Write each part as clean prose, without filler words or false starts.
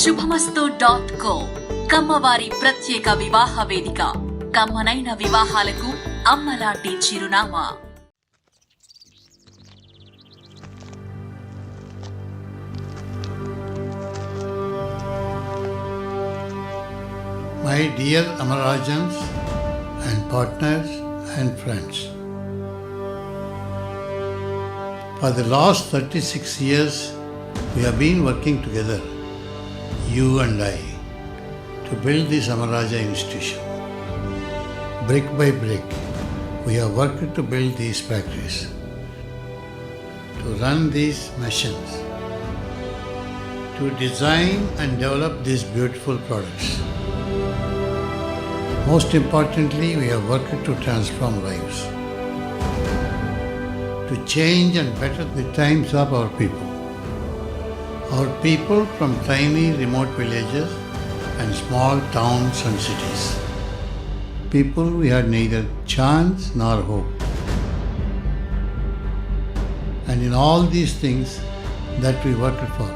శుభమస్తు.co కమ్మవారి ప్రత్యేక వివాహ వేదిక. కమ్మనైన వివాహాలకు అమ్మలాంటి చిరునామా. My dear Amarajans and partners and friends, for the last 36 years we have been working together, you and I, to build this Amaraja institution. Brick by brick, we have worked to build these factories, to run these machines, to design and develop these beautiful products. Most importantly, we have worked to transform lives, to change and better the times of our people. Our people from tiny remote villages and small towns and cities. People we had neither chance nor hope. And in all these things that we worked for,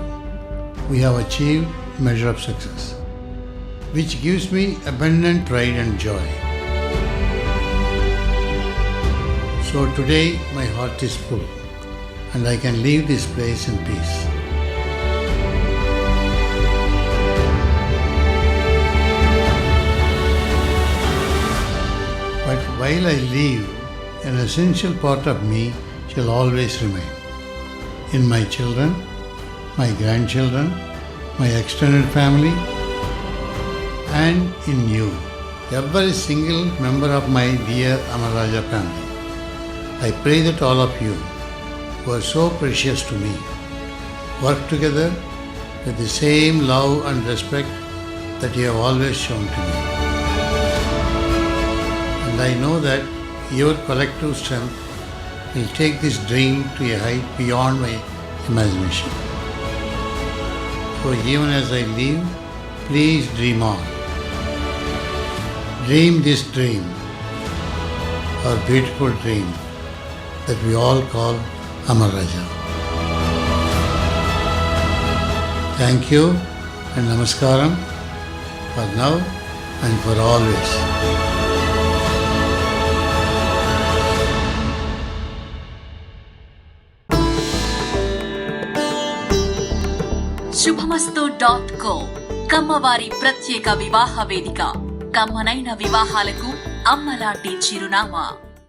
we have achieved measure of success, which gives me abundant pride and joy. So today my heart is full and I can leave this place in peace. But while I leave, an essential part of me shall always remain. In my children, my grandchildren, my extended family, and in you, every single member of my dear Amaraja family. I pray that all of you, who are so precious to me, work together with the same love and respect that you have always shown to me. And I know that your collective strength will take this dream to a height beyond my imagination. So even as I leave, please dream on. Dream this dream, our beautiful dream that we all call Amaraja. Thank you and namaskaram for now and for always. శుభమస్తు.co కమ్మవారి ప్రత్యేక వివాహ వేదిక. కమ్మనైన వివాహాలకు అమ్మలాంటి చిరునామా.